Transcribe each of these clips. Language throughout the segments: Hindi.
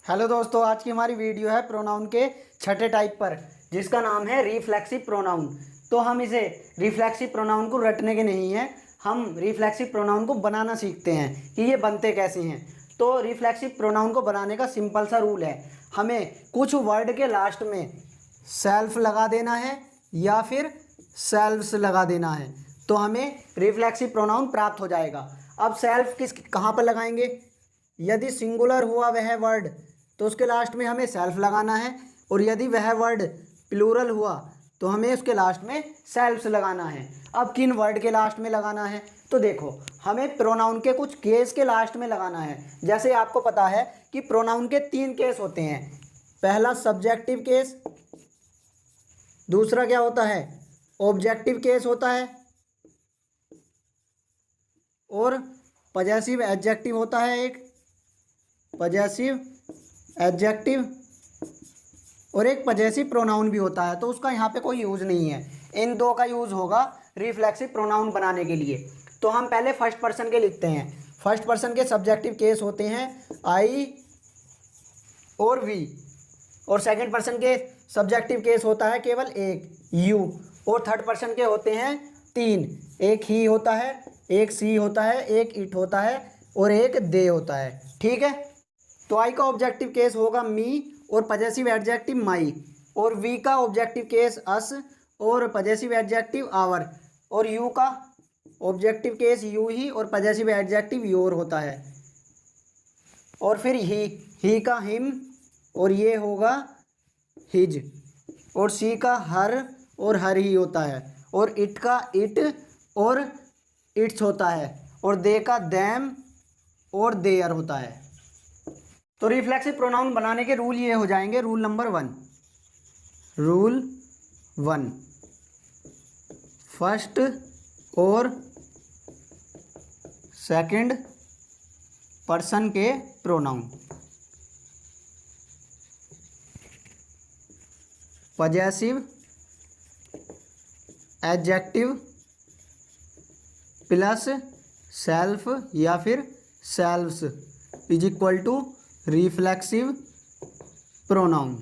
हेलो दोस्तों, आज की हमारी वीडियो है प्रोनाउन के छठे टाइप पर, जिसका नाम है रिफ्लेक्सिव प्रोनाउन। तो हम इसे रिफ्लेक्सिव प्रोनाउन को रटने के नहीं हैं, हम रिफ्लेक्सिव प्रोनाउन को बनाना सीखते हैं कि ये बनते कैसे हैं। तो रिफ्लेक्सिव प्रोनाउन को बनाने का सिंपल सा रूल है, हमें कुछ वर्ड के लास्ट में सेल्फ लगा देना है या फिर सेल्व्स लगा देना है, तो हमें रिफ्लेक्सिव प्रोनाउन प्राप्त हो जाएगा। अब सेल्फ कहाँ पर लगाएंगे? यदि सिंगुलर हुआ वह वर्ड तो उसके लास्ट में हमें सेल्फ लगाना है, और यदि वह वर्ड प्लूरल हुआ तो हमें उसके लास्ट में सेल्फ्स लगाना है। अब किन वर्ड के लास्ट में लगाना है? तो देखो, हमें प्रोनाउन के कुछ केस के लास्ट में लगाना है। जैसे आपको पता है कि प्रोनाउन के 3 केस होते हैं। पहला सब्जेक्टिव केस, दूसरा क्या होता है? ऑब्जेक्टिव केस होता है, और पजेसिव एडजेक्टिव होता है एक, पजेसिव एडजेक्टिव, और एक पजेसिव प्रोनाउन भी होता है। तो उसका यहाँ पे कोई यूज़ नहीं है, इन दो का यूज़ होगा रिफ्लेक्सिव प्रोनाउन बनाने के लिए। तो हम पहले फर्स्ट पर्सन के लिखते हैं। फर्स्ट पर्सन के सब्जेक्टिव केस होते हैं आई और वी, और सेकंड पर्सन के सब्जेक्टिव केस होता है केवल एक, यू, और थर्ड पर्सन के होते हैं 3, एक ही होता है, एक सी होता है, एक इट होता है, और एक दे होता है। ठीक है। तो आई का ऑब्जेक्टिव केस होगा मी और पजेसिव एडजेक्टिव माई, और वी का ऑब्जेक्टिव केस अस और पजेसिव एडजेक्टिव आवर, और यू का ऑब्जेक्टिव केस यू ही और पजेसिव एडजेक्टिव योर होता है। और फिर ही का हिम, और ये होगा हिज, और सी का हर और हर ही होता है, और इट का इट और इट्स होता है, और दे का दैम और देयर होता है। तो रिफ्लेक्सिव प्रोनाउन बनाने के रूल ये हो जाएंगे। रूल नंबर 1, रूल 1, फर्स्ट और सेकंड पर्सन के pronoun possessive adjective plus self या फिर selves is equal to reflexive pronoun.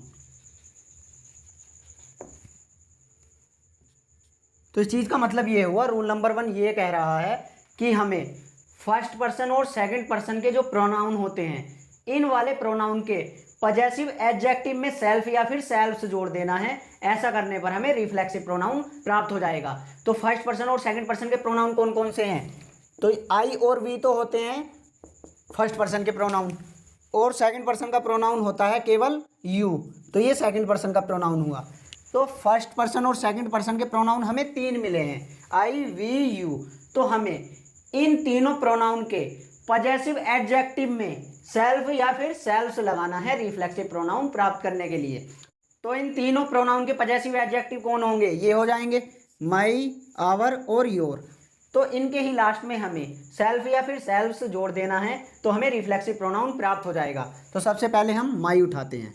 तो इस चीज़ का मतलब ये हुआ, रूल नंबर 1 ये कह रहा है कि हमें फर्स्ट पर्सन और सेकंड पर्सन के जो प्रोनाउन होते हैं, इन वाले प्रोनाउन के पजेसिव एडजेक्टिव में सेल्फ या फिर सेल्फ्स जोड़ देना है। ऐसा करने पर हमें रिफ्लेक्सिव प्रोनाउन प्राप्त हो जाएगा। तो फर्स्ट पर्सन और सेकंड पर्सन के प्रोनाउन कौन कौन से हैं? तो आई और वी तो होते हैं फर्स्ट पर्सन के प्रोनाउन, और सेकंड पर्सन का प्रोनाउन होता है केवल यू, तो ये सेकंड पर्सन का प्रोनाउन हुआ। तो फर्स्ट पर्सन और सेकंड पर्सन के प्रोनाउन हमें 3 मिले हैं, आई वी यू। तो हमें इन तीनों प्रोनाउन के पजेसिव एडजेक्टिव में सेल्फ या फिर सेल्फ्स लगाना है रिफ्लेक्सिव प्रोनाउन प्राप्त करने के लिए। तो इन तीनों प्रोनाउन के पजेसिव एडजेक्टिव कौन होंगे? ये हो जाएंगे माई, आवर और योर। तो इनके ही लास्ट में हमें सेल्फ या फिर सेल्फ्स जोड़ देना है, तो हमें रिफ्लेक्सिव प्रोनाउन प्राप्त हो जाएगा। तो सबसे पहले हम माई उठाते हैं।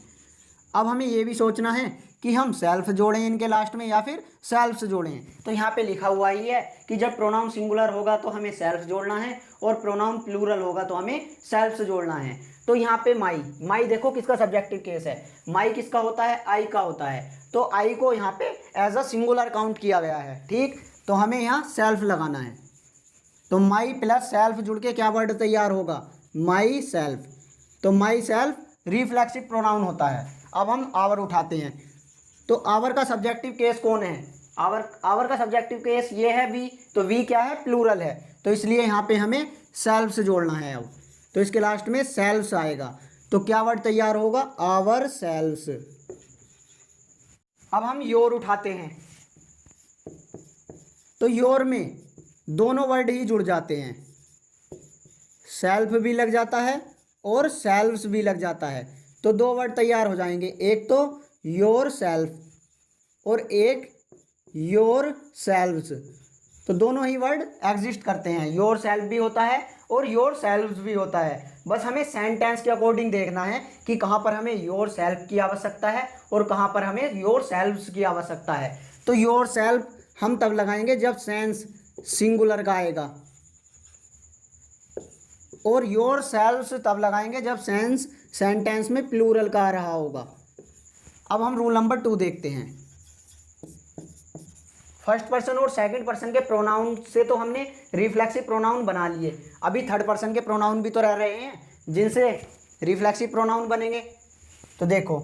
अब हमें ये भी सोचना है कि हम सेल्फ जोड़ें इनके लास्ट में या फिर सेल्फ्स जोड़ें। तो यहाँ पे लिखा हुआ ही है कि जब प्रोनाउन सिंगुलर होगा तो हमें सेल्फ जोड़ना है, और प्रोनाउन प्लूरल होगा तो हमें सेल्फ्स जोड़ना है। तो यहाँ पे माई देखो किसका सब्जेक्टिव केस है? माई किसका होता है? आई का होता है। तो आई को यहाँ पे एज अ सिंगुलर काउंट किया गया है। ठीक, तो हमें यहाँ सेल्फ लगाना है। तो माई प्लस सेल्फ जुड़ के क्या वर्ड तैयार होगा? My self. तो माई सेल्फ रिफ्लेक्सिव प्रोनाउन होता है। अब हम आवर उठाते हैं। तो आवर का सब्जेक्टिव केस कौन है? आवर का सब्जेक्टिव केस ये है वी, तो वी क्या है? प्लूरल है, तो इसलिए यहाँ पे हमें सेल्फ से जोड़ना है। अब तो इसके लास्ट में सेल्फ्स आएगा, तो क्या वर्ड तैयार होगा? Ourselves. अब हम योर उठाते हैं। तो योर में दोनों वर्ड ही जुड़ जाते हैं, सेल्फ भी लग जाता है और सेल्व्स भी लग जाता है। तो 2 वर्ड तैयार हो जाएंगे, एक तो योर सेल्फ और एक योर सेल्व्स। तो दोनों ही वर्ड एग्जिस्ट करते हैं, योर सेल्फ भी होता है और योर सेल्व्स भी होता है। बस हमें सेंटेंस के अकॉर्डिंग देखना है कि कहाँ पर हमें योर सेल्फ की आवश्यकता है और कहाँ पर हमें योर सेल्व्स की आवश्यकता है। तो योर सेल्फ हम तब लगाएंगे जब सेंस सिंगुलर का आएगा, और योर सेल्व्स तब लगाएंगे जब सेंस सेंटेंस में प्लूरल का आ रहा होगा। अब हम रूल नंबर 2 देखते हैं। फर्स्ट पर्सन और सेकंड पर्सन के प्रोनाउन से तो हमने रिफ्लेक्सिव प्रोनाउन बना लिए, अभी थर्ड पर्सन के प्रोनाउन भी तो रह रहे हैं जिनसे रिफ्लेक्सिव प्रोनाउन बनेंगे। तो देखो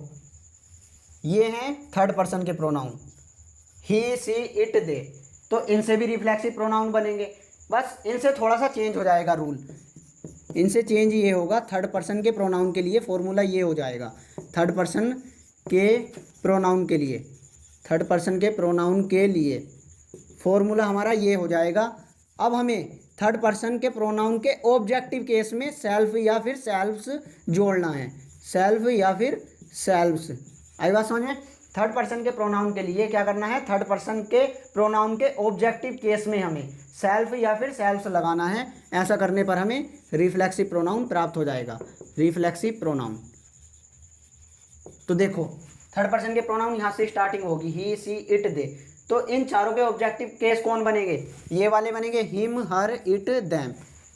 ये हैं थर्ड पर्सन के pronoun, he see it they, तो इनसे भी रिफ्लेक्सिव प्रोनाउन बनेंगे। बस इनसे थोड़ा सा चेंज हो जाएगा रूल, इनसे चेंज ये होगा, थर्ड पर्सन के प्रोनाउन के लिए फॉर्मूला ये हो जाएगा। थर्ड पर्सन के प्रोनाउन के लिए, थर्ड पर्सन के प्रोनाउन के लिए फॉर्मूला हमारा ये हो जाएगा। अब हमें थर्ड पर्सन के प्रोनाउन के ऑब्जेक्टिव केस में सेल्फ या फिर सेल्फ्स जोड़ना है, सेल्फ या फिर सेल्फ्स। आई बात समझ में? थर्ड पर्सन के प्रोनाउन के लिए क्या करना है, थर्ड पर्सन के प्रोनाउन के ऑब्जेक्टिव केस में हमें सेल्फ या फिर सेल्फ्स लगाना है। ऐसा करने पर हमें रिफ्लेक्सिव प्रोनाउन प्राप्त हो जाएगा, रिफ्लेक्सिव प्रोनाउन। तो देखो थर्ड पर्सन के प्रोनाउन यहाँ से स्टार्टिंग होगी, ही सी इट दे, तो इन चारों के ऑब्जेक्टिव केस कौन बनेंगे, ये वाले बनेंगे, हिम हर इट दैम।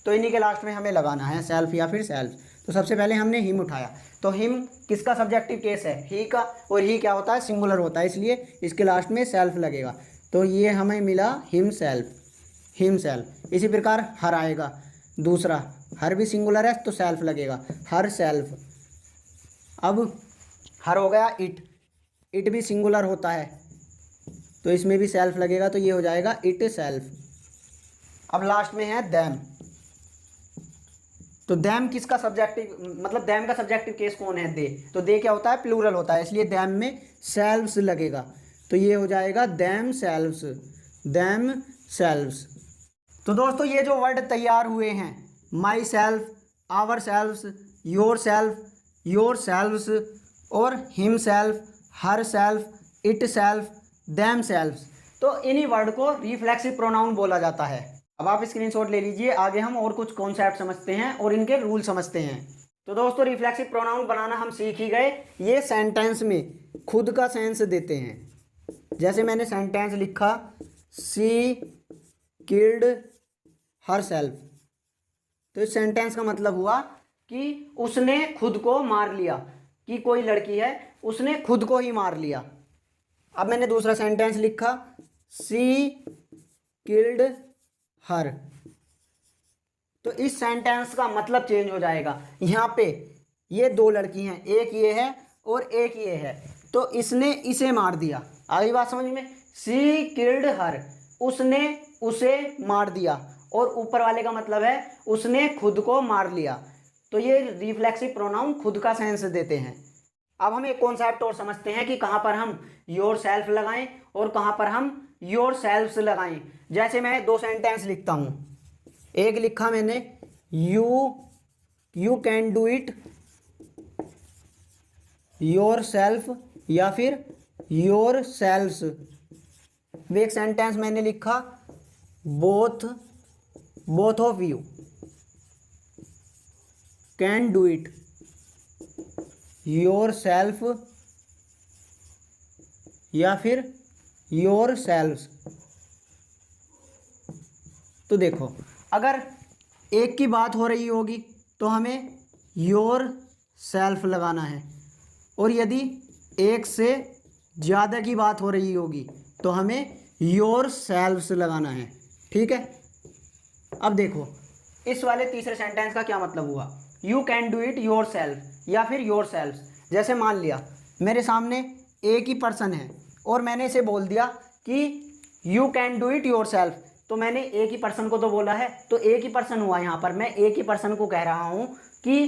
तो इन्हीं के लास्ट में हमें लगाना है सेल्फ या फिर सेल्फ। तो सबसे पहले हमने हिम उठाया, तो हिम किसका सब्जेक्टिव केस है, ही का, और ही क्या होता है, सिंगुलर होता है, इसलिए इसके लास्ट में सेल्फ लगेगा। तो ये हमें मिला हिम सेल्फ, हिम सेल्फ। इसी प्रकार हर आएगा दूसरा, हर भी सिंगुलर है तो सेल्फ लगेगा, हर सेल्फ। अब हर हो गया इट, इट भी सिंगुलर होता है तो इसमें भी सेल्फ लगेगा, तो ये हो जाएगा इट सेल्फ। अब लास्ट में है दैम, तो दैम किसका सब्जेक्टिव, मतलब दैम का सब्जेक्टिव केस कौन है, दे, तो दे क्या होता है, प्लूरल होता है, इसलिए दैम में सेल्व्स लगेगा, तो ये हो जाएगा दैम सेल्व्स, दैम सेल्व्स। तो दोस्तों ये जो वर्ड तैयार हुए हैं, my self, our selves, your self, your selves और him self, her self, it self, them selfs, तो इन्हीं वर्ड को रिफ्लेक्सिव प्रोनाउन बोला जाता है। अब आप स्क्रीनशॉट ले लीजिए, आगे हम और कुछ कॉन्सेप्ट समझते हैं और इनके रूल समझते हैं। तो दोस्तों रिफ्लेक्सिव प्रोनाउन बनाना हम सीख ही गए, ये सेंटेंस में खुद का सेंस देते हैं। जैसे मैंने सेंटेंस लिखा, सी किल्ड हर सेल्फ, तो इस सेंटेंस का मतलब हुआ कि उसने खुद को मार लिया, कि कोई लड़की है उसने खुद को ही मार लिया। अब मैंने दूसरा सेंटेंस लिखा, सी किल्ड हर, तो इस सेंटेंस का मतलब चेंज हो जाएगा। यहाँ पे ये दो लड़की हैं, एक ये है और एक ये है, तो इसने इसे मार दिया। आगे बात समझ में, सी किल्ड हर, उसने उसे मार दिया, और ऊपर वाले का मतलब है उसने खुद को मार लिया। तो ये रिफ्लेक्सिव प्रोनाउन खुद का सेंस देते हैं। अब हम एक कॉन्सेप्ट और समझते हैं कि कहाँ पर हम योर सेल्फ लगाएं और कहाँ पर हम योर सेल्फ्स लगाएं। जैसे मैं दो सेंटेंस लिखता हूँ, एक लिखा मैंने, you can do it your self या फिर योर सेल्फ्स। एक सेंटेंस मैंने लिखा, both of you can do it your self या फिर योर सेल्व्स। तो देखो अगर एक की बात हो रही होगी तो हमें योर सेल्फ लगाना है, और यदि एक से ज़्यादा की बात हो रही होगी तो हमें योर सेल्व्स लगाना है। ठीक है, अब देखो इस वाले तीसरे सेंटेंस का क्या मतलब हुआ, you can do it your self या फिर योर सेल्फ। जैसे मान लिया मेरे सामने एक ही पर्सन है और मैंने इसे बोल दिया कि you can do it your self, तो मैंने एक ही पर्सन को तो बोला है, तो एक ही पर्सन हुआ। यहाँ पर मैं एक ही पर्सन को कह रहा हूँ कि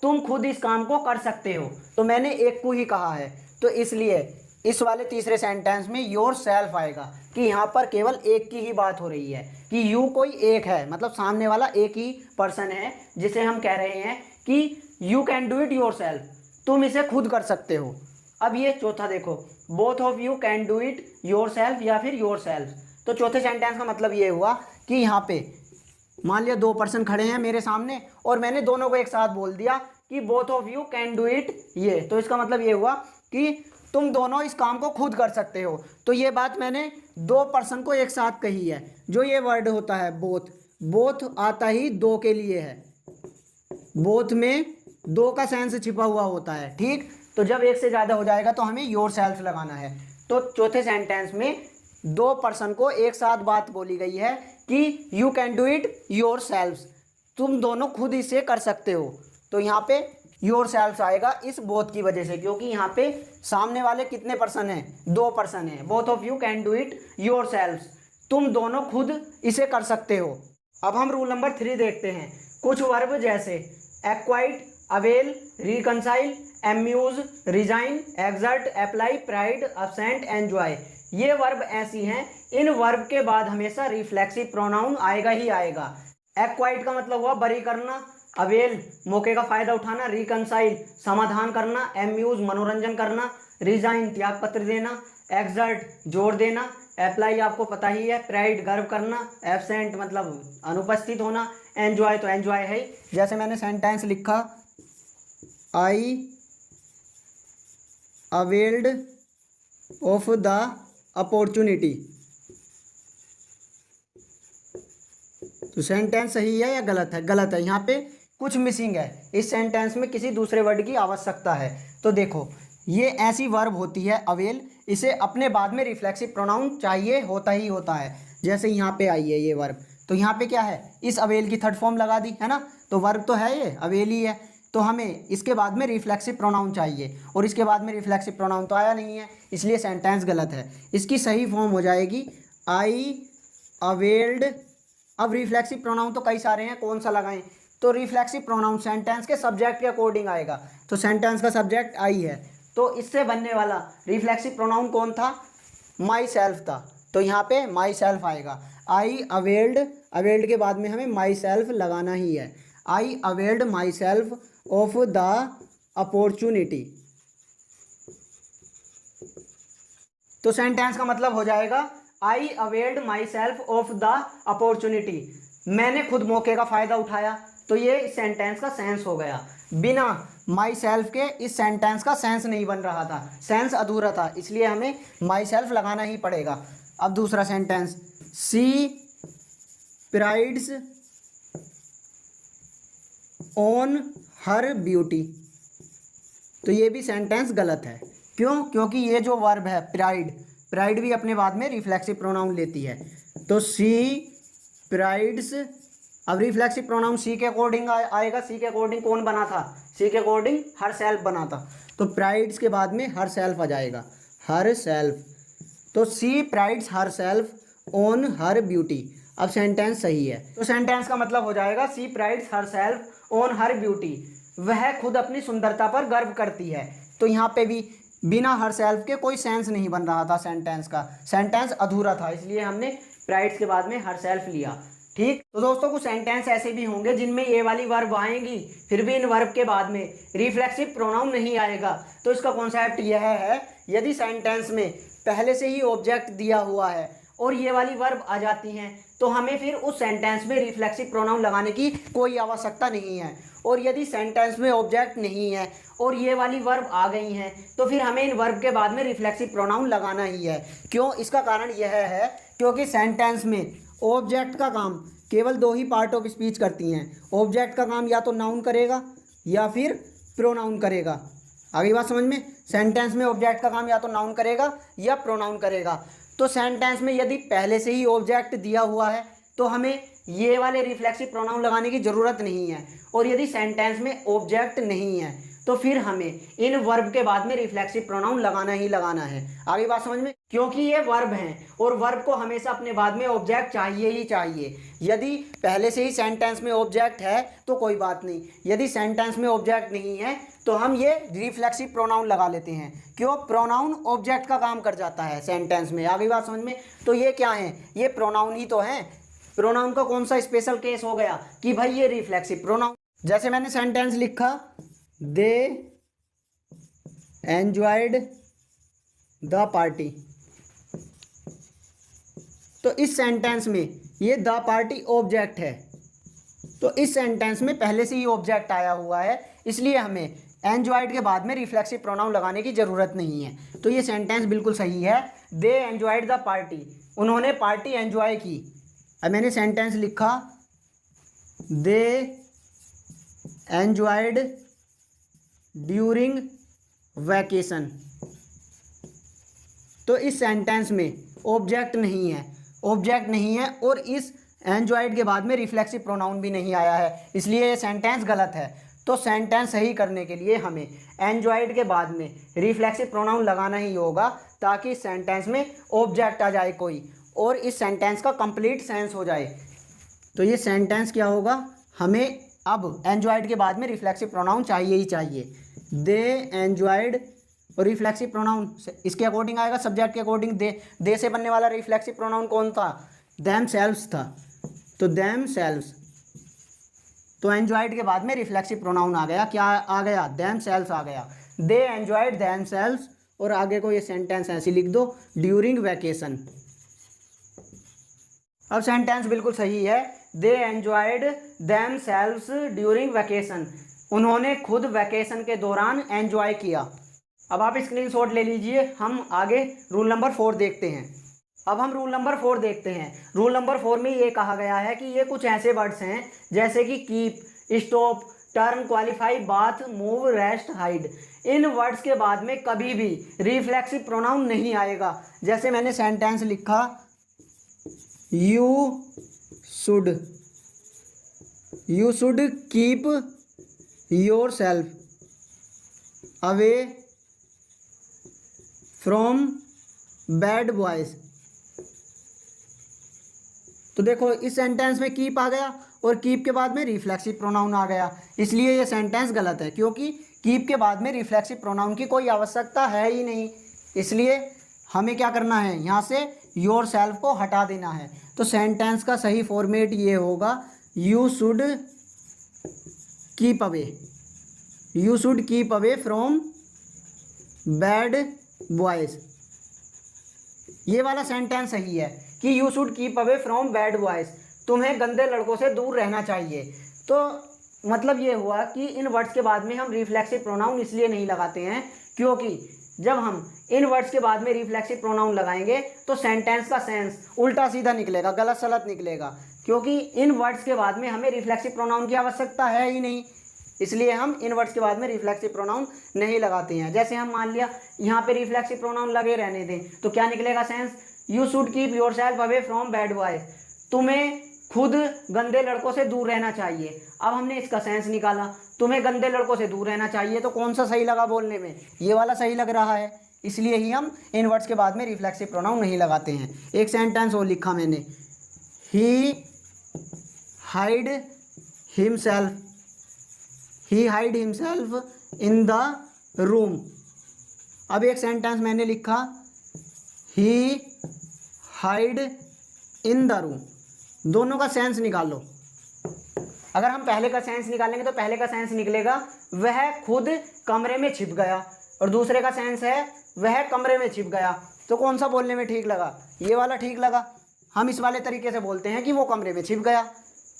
तुम खुद इस काम को कर सकते हो, तो मैंने एक को ही कहा है, तो इसलिए इस वाले तीसरे सेंटेंस में योर सेल्फ आएगा कि यहाँ पर केवल एक की ही बात हो रही है, कि यू कोई एक है, मतलब सामने वाला एक ही पर्सन है जिसे हम कह रहे हैं कि you can do it your self, तुम इसे खुद कर सकते हो। अब ये चौथा देखो, both of you can do it your self या फिर योर सेल्फ, तो चौथे सेंटेंस का मतलब ये हुआ कि यहाँ पे मान लिया दो पर्सन खड़े हैं मेरे सामने और मैंने दोनों को एक साथ बोल दिया कि both of you can do it ये, तो इसका मतलब ये हुआ कि तुम दोनों इस काम को खुद कर सकते हो। तो ये बात मैंने दो पर्सन को एक साथ कही है। जो ये वर्ड होता है बोथ, बोथ आता ही दो के लिए है, बोथ में दो का सेंस छिपा हुआ होता है, ठीक। तो जब एक से ज़्यादा हो जाएगा तो हमें योर सेल्फ लगाना है। तो चौथे सेंटेंस में दो पर्सन को एक साथ बात बोली गई है कि you can do it your self, तुम दोनों खुद इसे कर सकते हो। तो यहाँ पे योर सेल्फ आएगा इस बोथ की वजह से, क्योंकि यहाँ पे सामने वाले कितने पर्सन हैं, दो पर्सन हैं। Both of you can do it your self, तुम दोनों खुद इसे कर सकते हो। अब हम रूल नंबर 3 देखते हैं। कुछ वर्ब जैसे acquit, avail, reconcile, amuse, resign, exert, apply, pride, absent, enjoy, ये वर्ब ऐसी हैं, इन वर्ब के बाद हमेशा रिफ्लेक्सिव प्रोनाउन आएगा ही आएगा। एक्वाइट का मतलब हुआ बरी करना, अवेल मौके का फायदा उठाना, रिकनसाइल समाधान करना, एम्यूज मनोरंजन करना, रिजाइन त्याग पत्र देना, एग्जर्ट जोर देना, अप्लाई आपको पता ही है प्राइड गर्व करना, एब्सेंट मतलब अनुपस्थित होना, एंजॉय तो एंजॉय है। जैसे मैंने सेंटेंस लिखा, आई अवेल्ड ऑफ द अपॉर्चुनिटी, तो सेंटेंस सही है या गलत है? गलत है। यहाँ पे कुछ मिसिंग है, इस सेंटेंस में किसी दूसरे वर्ड की आवश्यकता है। तो देखो ये ऐसी वर्ब होती है अवेल, इसे अपने बाद में रिफ्लेक्सिव प्रोनाउन चाहिए होता ही होता है। जैसे यहाँ पे आई है ये वर्ब, तो यहाँ पे क्या है, इस अवेल की थर्ड फॉर्म लगा दी है ना, तो वर्ब तो है ये अवेल ही है, तो हमें इसके बाद में रिफ्लेक्सिव प्रोनाउन चाहिए, और इसके बाद में रिफ्लेक्सिव प्रोनाउन तो आया नहीं है, इसलिए सेंटेंस गलत है। इसकी सही फॉर्म हो जाएगी आई अवेल्ड। अब रिफ्लेक्सिव प्रोनाउन तो कई सारे हैं, कौन सा लगाएं? तो रिफ्लेक्सिव प्रोनाउन सेंटेंस के सब्जेक्ट के अकॉर्डिंग आएगा, तो सेंटेंस का सब्जेक्ट आई है, तो इससे बनने वाला रिफ्लेक्सिव प्रोनाउन कौन था? माई सेल्फ था, तो यहाँ पे माई सेल्फ आएगा। आई अवेल्ड, अवेल्ड के बाद में हमें माई सेल्फ लगाना ही है। I availed my self of the opportunity, तो सेंटेंस का मतलब हो जाएगा I availed my self of the opportunity, मैंने खुद मौके का फायदा उठाया। तो ये इस सेंटेंस का सेंस हो गया। बिना माई सेल्फ के इस सेंटेंस का सेंस नहीं बन रहा था, सेंस अधूरा था, इसलिए हमें माई सेल्फ लगाना ही पड़ेगा। अब दूसरा sentence, she prides on her beauty, तो ये भी सेंटेंस गलत है। क्यों? क्योंकि ये जो वर्ब है प्राइड, प्राइड भी अपने बाद में रिफ्लेक्सिव प्रोनाउन लेती है। तो सी प्राइड्स, अब रिफ्लेक्सिव प्रोनाउन सी के अकॉर्डिंग आएगा। सी के अकॉर्डिंग कौन बना था? सी के अकॉर्डिंग हर सेल्फ बना था, तो प्राइड्स के बाद में हर सेल्फ आ जाएगा, हर सेल्फ। तो she prides her self on her beauty, अब सेंटेंस सही है। तो सेंटेंस का मतलब हो जाएगा she prides her self on her beauty, वह खुद अपनी सुंदरता पर गर्व करती है। तो यहाँ पे भी बिना हर सेल्फ के कोई सेंस नहीं बन रहा था सेंटेंस का, सेंटेंस अधूरा था, इसलिए हमने प्राइड्स के बाद में हर सेल्फ लिया। ठीक, तो दोस्तों कुछ सेंटेंस ऐसे भी होंगे जिनमें ये वाली वर्ब आएंगी, फिर भी इन वर्ब के बाद में रिफ्लेक्सिव प्रोनाउन नहीं आएगा। तो इसका कॉन्सेप्ट यह है, यदि सेंटेंस में पहले से ही ऑब्जेक्ट दिया हुआ है और ये वाली वर्ब आ जाती हैं, तो हमें फिर उस सेंटेंस में रिफ्लेक्सिव प्रोनाउन लगाने की कोई आवश्यकता नहीं है। और यदि सेंटेंस में ऑब्जेक्ट नहीं है और ये वाली वर्ब आ गई हैं, तो फिर हमें इन वर्ब के बाद में रिफ्लेक्सिव प्रोनाउन लगाना ही है। क्यों? इसका कारण यह है क्योंकि सेंटेंस में ऑब्जेक्ट का काम केवल दो ही पार्ट ऑफ स्पीच करती हैं। ऑब्जेक्ट का काम या तो नाउन करेगा या फिर प्रोनाउन करेगा। आगे बात समझ में? सेंटेंस में ऑब्जेक्ट का काम या तो नाउन करेगा या प्रोनाउन करेगा। तो सेंटेंस में यदि पहले से ही ऑब्जेक्ट दिया हुआ है तो हमें ये वाले रिफ्लेक्सिव प्रोनाउन लगाने की ज़रूरत नहीं है, और यदि सेंटेंस में ऑब्जेक्ट नहीं है तो फिर हमें इन वर्ब के बाद में रिफ्लेक्सिव प्रोनाउन लगाना ही लगाना है। आगे बात समझ में? क्योंकि ये वर्ब हैं और वर्ब को हमेशा अपने बाद में ऑब्जेक्ट चाहिए ही चाहिए। यदि पहले से ही सेंटेंस में ऑब्जेक्ट है तो कोई बात नहीं, यदि सेंटेंस में ऑब्जेक्ट नहीं है तो हम ये रिफ्लेक्सिव प्रोनाउन लगा लेते हैं। क्यों? प्रोनाउन ऑब्जेक्ट का काम कर जाता है सेंटेंस में। आगे बात समझ में? तो ये क्या है? ये प्रोनाउन ही तो है। प्रोनाउन का कौन सा स्पेशल केस हो गया कि भाई ये रिफ्लेक्सिव प्रोनाउन। जैसे मैंने सेंटेंस लिखा, दे एंजॉयड द पार्टी, तो इस सेंटेंस में ये द पार्टी ऑब्जेक्ट है, तो इस सेंटेंस में पहले से ही ऑब्जेक्ट आया हुआ है, इसलिए हमें एंजॉयड के बाद में रिफ्लेक्सिव प्रोनाउन लगाने की ज़रूरत नहीं है। तो ये सेंटेंस बिल्कुल सही है। दे एंजॉयड द पार्टी, उन्होंने पार्टी एंजॉय की। अब मैंने सेंटेंस लिखा, दे एंजॉयड ड्यूरिंग वैकेशन। तो इस सेंटेंस में ऑब्जेक्ट नहीं है, ऑब्जेक्ट नहीं है और इस एंजॉयड के बाद में रिफ्लेक्सिव प्रोनाउन भी नहीं आया है, इसलिए ये सेंटेंस गलत है। तो सेंटेंस सही करने के लिए हमें एंजॉयड के बाद में रिफ्लेक्सिव प्रोनाउन लगाना ही होगा, ताकि इस सेंटेंस में ऑब्जेक्ट आ जाए कोई और इस सेंटेंस का कंप्लीट सेंस हो जाए। तो ये सेंटेंस क्या होगा, हमें अब एंजॉयड के बाद में रिफ्लेक्सिव प्रोनाउन चाहिए ही चाहिए। दे एंजॉयड और रिफ्लेक्सिव प्रोनाउन इसके अकॉर्डिंग आएगा, सब्जेक्ट के अकॉर्डिंग। दे से बनने वाला रिफ्लेक्सिव प्रोनाउन कौन था, देम सेल्व्स था, तो देम सेल्व्स। तो एंजॉयड के बाद में रिफ्लेक्सिव प्रोनाउन आ गया, क्या आ गया, देम सेल्व्स आ गया। दे एंजॉयड देम सेल्व्स और आगे को ये सेंटेंस ऐसे लिख दो, ड्यूरिंग वैकेशन। अब सेंटेंस बिल्कुल सही है, they enjoyed them selves during vacation, उन्होंने खुद वैकेशन के दौरान एंजॉय किया। अब आप स्क्रीनशॉट ले लीजिए, हम आगे रूल नंबर 4 देखते हैं। अब हम रूल नंबर 4 देखते हैं। रूल नंबर 4 में ये कहा गया है कि ये कुछ ऐसे वर्ड्स हैं जैसे कि keep, stop, turn, qualify, bath, move, rest, hide. इन वर्ड्स के बाद में कभी भी रिफ्लेक्सिव प्रोनाउन नहीं आएगा। जैसे मैंने सेंटेंस लिखा, you should keep your self away from bad boys. तो देखो इस सेंटेंस में कीप आ गया और कीप के बाद में रिफ्लेक्सिव प्रोनाउन आ गया, इसलिए ये सेंटेंस गलत है, क्योंकि कीप के बाद में रिफ्लेक्सिव प्रोनाउन की कोई आवश्यकता है ही नहीं। इसलिए हमें क्या करना है, यहाँ से योर सेल्फ को हटा देना है। तो सेंटेंस का सही फॉर्मेट ये होगा, you should keep away from bad boys. ये वाला सेंटेंस सही है कि you should keep away from bad boys, तुम्हें गंदे लड़कों से दूर रहना चाहिए। तो मतलब ये हुआ कि इन वर्ड्स के बाद में हम रिफ्लेक्सिव प्रोनाउन इसलिए नहीं लगाते हैं, क्योंकि जब हम इन वर्ड्स के बाद में रिफ्लेक्सिव प्रोनाउन लगाएंगे तो सेंटेंस का सेंस उल्टा सीधा निकलेगा, गलत सलत निकलेगा, क्योंकि इन वर्ड्स के बाद में हमें रिफ्लेक्सिव प्रोनाउन की आवश्यकता है ही नहीं। इसलिए हम इन वर्ड्स के बाद में रिफ्लेक्सिव प्रोनाउन नहीं लगाते हैं। जैसे हम मान लिया यहाँ पे रिफ्लेक्सिव प्रोनाउन लगे रहने दें तो क्या निकलेगा sense, you should keep your self away from bad boys, तुम्हें खुद गंदे लड़कों से दूर रहना चाहिए। अब हमने इसका सेंस निकाला, तुम्हें गंदे लड़कों से दूर रहना चाहिए, तो कौन सा सही लगा बोलने में, ये वाला सही लग रहा है, इसलिए ही हम इन वर्ड्स के बाद में रिफ्लेक्सिव प्रोनाउन नहीं लगाते हैं। एक सेंटेंस और लिखा मैंने, he hide himself in the room. अब एक सेंटेंस मैंने लिखा, he hide in the room. दोनों का सेंस निकालो। अगर हम पहले का सेंस निकालेंगे तो पहले का सेंस निकलेगा वह खुद कमरे में छिप गया, और दूसरे का सेंस है वह कमरे में छिप गया। तो कौन सा बोलने में ठीक लगा, ये वाला ठीक लगा। हम इस वाले तरीके से बोलते हैं कि वो कमरे में छिप गया,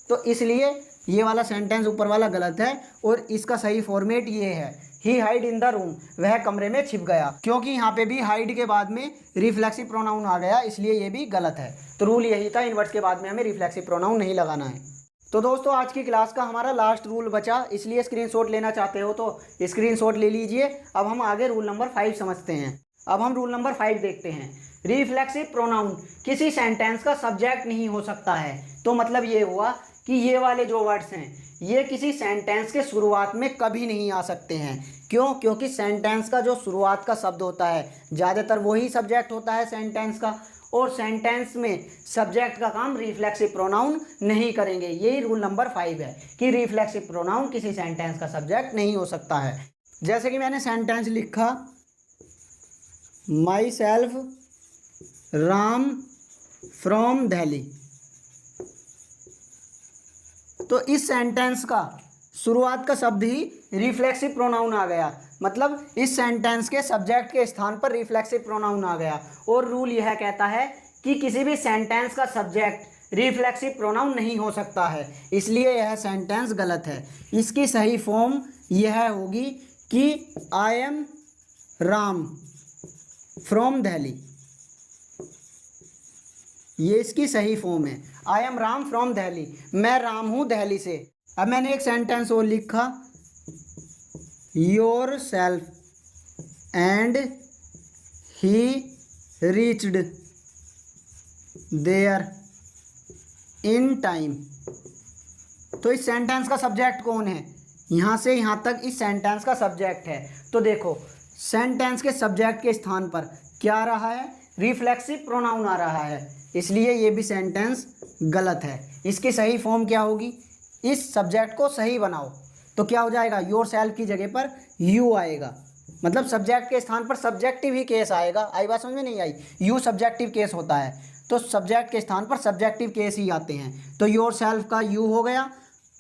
तो इसलिए ये वाला सेंटेंस ऊपर वाला गलत है और इसका सही फॉर्मेट ये है, ही हाइड इन द रूम, वह कमरे में छिप गया, क्योंकि यहाँ पे भी हाइड के बाद में रिफ्लेक्सिव प्रोनाउन आ गया, इसलिए ये भी गलत है। तो रूल यही था, इन वर्ड्स के बाद में हमें रिफ्लेक्सिव प्रोनाउन नहीं लगाना है। तो दोस्तों आज की क्लास का हमारा लास्ट रूल बचा, इसलिए स्क्रीनशॉट लेना चाहते हो तो स्क्रीनशॉट ले लीजिए। अब हम आगे रूल नंबर 5 समझते हैं। अब हम रूल नंबर 5 देखते हैं। रिफ्लेक्सिव प्रोनाउन किसी सेंटेंस का सब्जेक्ट नहीं हो सकता है। तो मतलब ये हुआ कि ये वाले जो वर्ड्स हैं ये किसी सेंटेंस के शुरुआत में कभी नहीं आ सकते हैं। क्यों? क्योंकि सेंटेंस का जो शुरुआत का शब्द होता है ज़्यादातर वही सब्जेक्ट होता है सेंटेंस का, और सेंटेंस में सब्जेक्ट का काम रिफ्लेक्सिव प्रोनाउन नहीं करेंगे। यही रूल नंबर 5 है कि रिफ्लेक्सिव प्रोनाउन किसी सेंटेंस का सब्जेक्ट नहीं हो सकता है। जैसे कि मैंने सेंटेंस लिखा, my self Ram from Delhi. तो इस सेंटेंस का शुरुआत का शब्द ही रिफ्लेक्सिव प्रोनाउन आ गया, मतलब इस सेंटेंस के सब्जेक्ट के स्थान पर रिफ्लेक्सिव प्रोनाउन आ गया। और रूल यह कहता है कि किसी भी सेंटेंस का सब्जेक्ट रिफ्लेक्सिव प्रोनाउन नहीं हो सकता है, इसलिए यह सेंटेंस गलत है। इसकी सही फॉर्म यह होगी कि I am Ram from Delhi, ये इसकी सही फॉर्म है, I am Ram from Delhi, मैं राम हूँ दिल्ली से। अब मैंने एक सेंटेंस और लिखा, yourself and he reached there in time. तो इस सेंटेंस का सब्जेक्ट कौन है? यहाँ से यहाँ तक इस सेंटेंस का सब्जेक्ट है। तो देखो सेंटेंस के सब्जेक्ट के स्थान पर क्या आ रहा है? रिफ्लेक्सिव प्रोनाउन आ रहा है, इसलिए ये भी सेंटेंस गलत है। इसकी सही फॉर्म क्या होगी? इस सब्जेक्ट को सही बनाओ तो क्या हो जाएगा? योर सेल्फ की जगह पर यू आएगा, मतलब सब्जेक्ट के स्थान पर सब्जेक्टिव ही केस आएगा। आई बात समझ में नहीं आई? यू सब्जेक्टिव केस होता है तो सब्जेक्ट के स्थान पर सब्जेक्टिव केस ही आते हैं। तो योर सेल्फ का यू हो गया,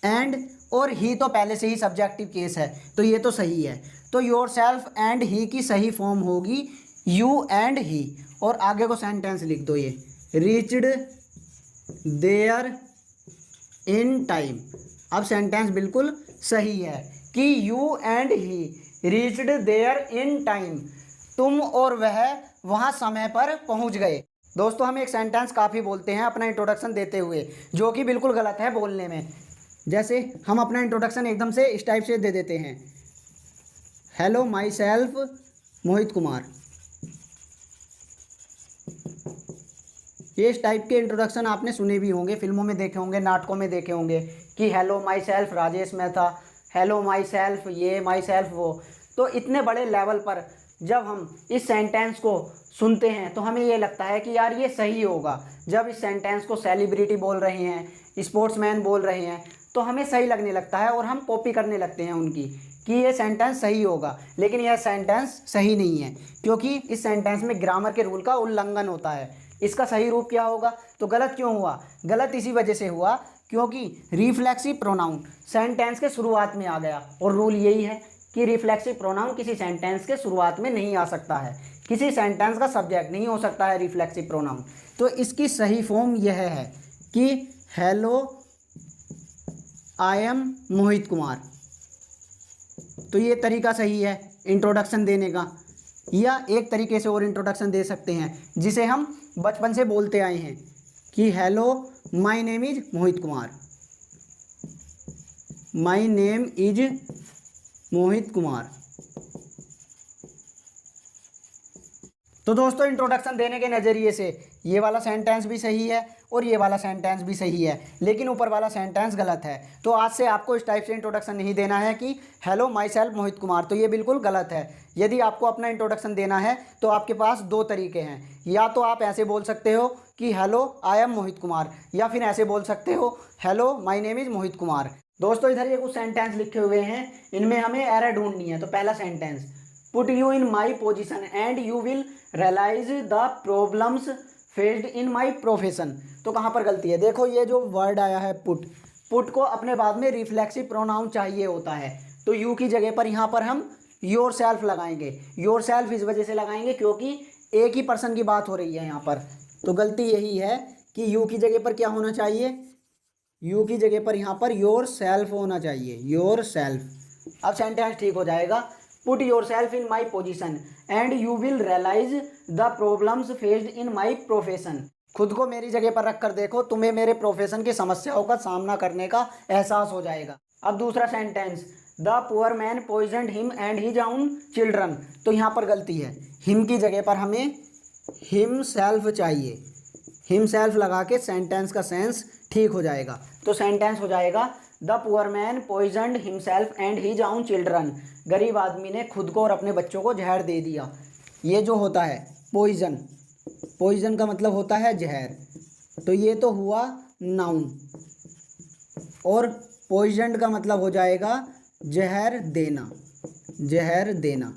एंड और ही तो पहले से ही सब्जेक्टिव केस है तो ये तो सही है। तो योर सेल्फ एंड ही की सही फॉर्म होगी यू एंड ही, और आगे को सेंटेंस लिख दो ये रीच्ड देयर इन टाइम। अब सेंटेंस बिल्कुल सही है कि you and he reached there in time, तुम और वह वहाँ समय पर पहुँच गए। दोस्तों हम एक सेंटेंस काफ़ी बोलते हैं अपना इंट्रोडक्शन देते हुए, जो कि बिल्कुल गलत है बोलने में। जैसे हम अपना इंट्रोडक्शन एकदम से इस टाइप से दे देते हैं, hello my self Mohit Kumar. ये इस टाइप के इंट्रोडक्शन आपने सुने भी होंगे, फिल्मों में देखे होंगे, नाटकों में देखे होंगे कि hello my self Rajesh Mehta, hello my self ये, माई सेल्फ वो। तो इतने बड़े लेवल पर जब हम इस सेंटेंस को सुनते हैं तो हमें ये लगता है कि यार ये सही होगा। जब इस सेंटेंस को सेलिब्रिटी बोल रहे हैं, स्पोर्ट्समैन बोल रहे हैं, तो हमें सही लगने लगता है और हम कॉपी करने लगते हैं उनकी कि ये सेंटेंस सही होगा। लेकिन यह सेंटेंस सही नहीं है, क्योंकि इस सेंटेंस में ग्रामर के रूल का उल्लंघन होता है। इसका सही रूप क्या होगा? तो गलत क्यों हुआ? गलत इसी वजह से हुआ क्योंकि रिफ्लेक्सिव प्रोनाउन सेंटेंस के शुरुआत में आ गया, और रूल यही है कि रिफ्लेक्सिव प्रोनाउन किसी सेंटेंस के शुरुआत में नहीं आ सकता है, किसी सेंटेंस का सब्जेक्ट नहीं हो सकता है रिफ्लेक्सिव प्रोनाउन। तो इसकी सही फॉर्म यह है कि हेलो आई एम मोहित कुमार। तो ये तरीका सही है इंट्रोडक्शन देने का। या एक तरीके से और इंट्रोडक्शन दे सकते हैं जिसे हम बचपन से बोलते आए हैं कि hello my name is Mohit Kumar, my name is Mohit Kumar. तो दोस्तों इंट्रोडक्शन देने के नज़रिए से ये वाला सेंटेंस भी सही है और ये वाला सेंटेंस भी सही है, लेकिन ऊपर वाला सेंटेंस गलत है। तो आज से आपको इस टाइप से इंट्रोडक्शन नहीं देना है कि हेलो माई सेल्फ मोहित कुमार, तो ये बिल्कुल गलत है। यदि आपको अपना इंट्रोडक्शन देना है तो आपके पास दो तरीके हैं, या तो आप ऐसे बोल सकते हो कि hello I am Mohit Kumar, या फिर ऐसे बोल सकते हो hello my name is Mohit Kumar. दोस्तों इधर ये कुछ सेंटेंस लिखे हुए हैं, इनमें हमें एरर ढूंढनी है। तो पहला sentence, put you in my position and you will realise the problems faced in my profession. तो कहाँ पर गलती है? देखो ये जो वर्ड आया है पुट, पुट को अपने बाद में रिफ्लेक्सिव प्रोनाउन चाहिए होता है, तो यू की जगह पर यहाँ पर हम योर सेल्फ लगाएंगे। योर सेल्फ इस वजह से लगाएंगे क्योंकि एक ही पर्सन की बात हो रही है यहाँ पर। तो गलती यही है कि यू की जगह पर क्या होना चाहिए? यू की जगह पर यहाँ पर योर सेल्फ होना चाहिए, योर सेल्फ। अब सेंटेंस ठीक हो जाएगा, put yourself in my position and you will realise the problems faced in my profession. खुद को मेरी जगह पर रखकर देखो, तुम्हें मेरे प्रोफेशन की समस्याओं का सामना करने का एहसास हो जाएगा। अब दूसरा sentence, the poor man poisoned him and his own children. तो यहाँ पर गलती है, हिम की जगह पर हमें हिम सेल्फ चाहिए। हिम सेल्फ लगा के सेंटेंस का सेंस ठीक हो जाएगा। तो सेंटेंस हो जाएगा, the poor man poisoned himself and his own children. गरीब आदमी ने खुद को और अपने बच्चों को जहर दे दिया। ये जो होता है पॉइजन, पॉइजन का मतलब होता है जहर, तो ये तो हुआ नाउन, और पॉइजनड का मतलब हो जाएगा जहर देना, जहर देना।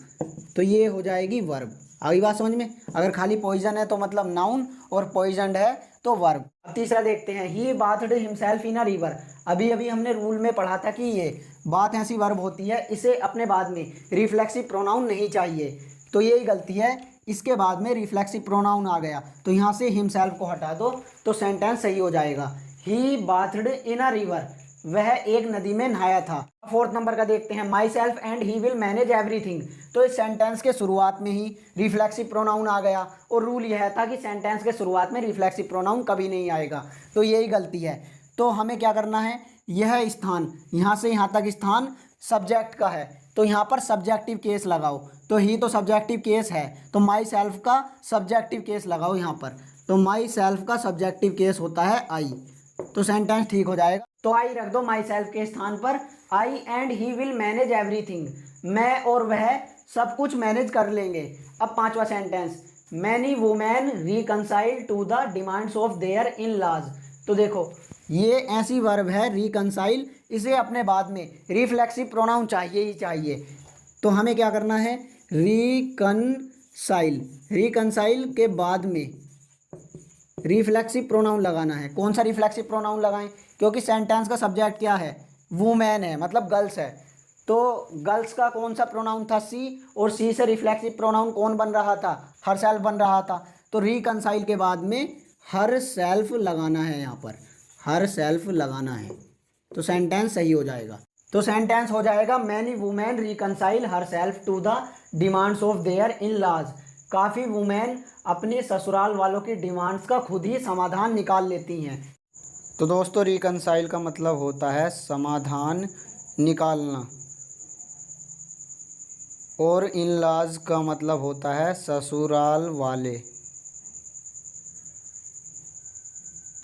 तो ये हो जाएगी वर्ब। आगे बात समझ में? अगर खाली पॉइजन है तो मतलब नाउन, और पॉइजनड है तो वर्ब। अब तीसरा देखते हैं, he bathed himself in a river. अभी अभी हमने रूल में पढ़ा था कि ये बात ऐसी वर्ब होती है, इसे अपने बाद में रिफ्लेक्सिव प्रोनाउन नहीं चाहिए, तो यही गलती है। इसके बाद में रिफ्लेक्सिव प्रोनाउन आ गया तो यहाँ से हिमसेल्फ को हटा दो तो सेंटेंस सही हो जाएगा। ही बाथड इन अ रिवर, वह एक नदी में नहाया था। फोर्थ नंबर का देखते हैं, my self and he will manage everything. तो इस सेंटेंस के शुरुआत में ही रिफ्लेक्सिव प्रोनाउन आ गया, और रूल यह था कि सेंटेंस के शुरुआत में रिफ्लेक्सिव प्रोनाउन कभी नहीं आएगा, तो यही गलती है। तो हमें क्या करना है, यह स्थान यहाँ से यहाँ तक स्थान सब्जेक्ट का है, तो यहाँ पर सब्जेक्टिव केस लगाओ। तो ही तो सब्जेक्टिव केस है, तो माई सेल्फ का सब्जेक्टिव केस लगाओ यहाँ पर। तो माई सेल्फ का सब्जेक्टिव केस होता है आई, तो सेंटेंस ठीक हो जाएगा। तो आई रख दो माई सेल्फ के स्थान पर। I and he will manage everything, मैं और वह सब कुछ मैनेज कर लेंगे। अब पांचवा sentence, many women reconcile to the demands of their in laws. तो देखो ये ऐसी वर्ब है रिकनसाइल, इसे अपने बाद में रिफ्लेक्सिव प्रोनाउन चाहिए ही चाहिए। तो हमें क्या करना है, रिकनसाइल, रिकनसाइल के बाद में रिफ्लेक्सिव प्रोनाउन लगाना है। कौन सा रिफ्लेक्सिव प्रोनाउन लगाएं, क्योंकि सेंटेंस का सब्जेक्ट क्या है, वुमेन है, मतलब गर्ल्स है। तो गर्ल्स का कौन सा प्रोनाउन था, सी, और सी से रिफ्लेक्सिव प्रोनाउन कौन बन रहा था, हर सेल्फ बन रहा था। तो रिकनसाइल के बाद में हर सेल्फ लगाना है, यहाँ पर हर सेल्फ लगाना है, तो सेंटेंस सही हो जाएगा। तो सेंटेंस हो जाएगा many women reconcile herself to the demands of their in laws. काफ़ी वुमेन अपने ससुराल वालों की डिमांड्स का खुद ही समाधान निकाल लेती हैं। तो दोस्तों रिकनसाइल का मतलब होता है समाधान निकालना, और इन लॉज का मतलब होता है ससुराल वाले।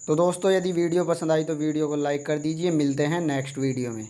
तो दोस्तों यदि वीडियो पसंद आई तो वीडियो को लाइक कर दीजिए। मिलते हैं नेक्स्ट वीडियो में।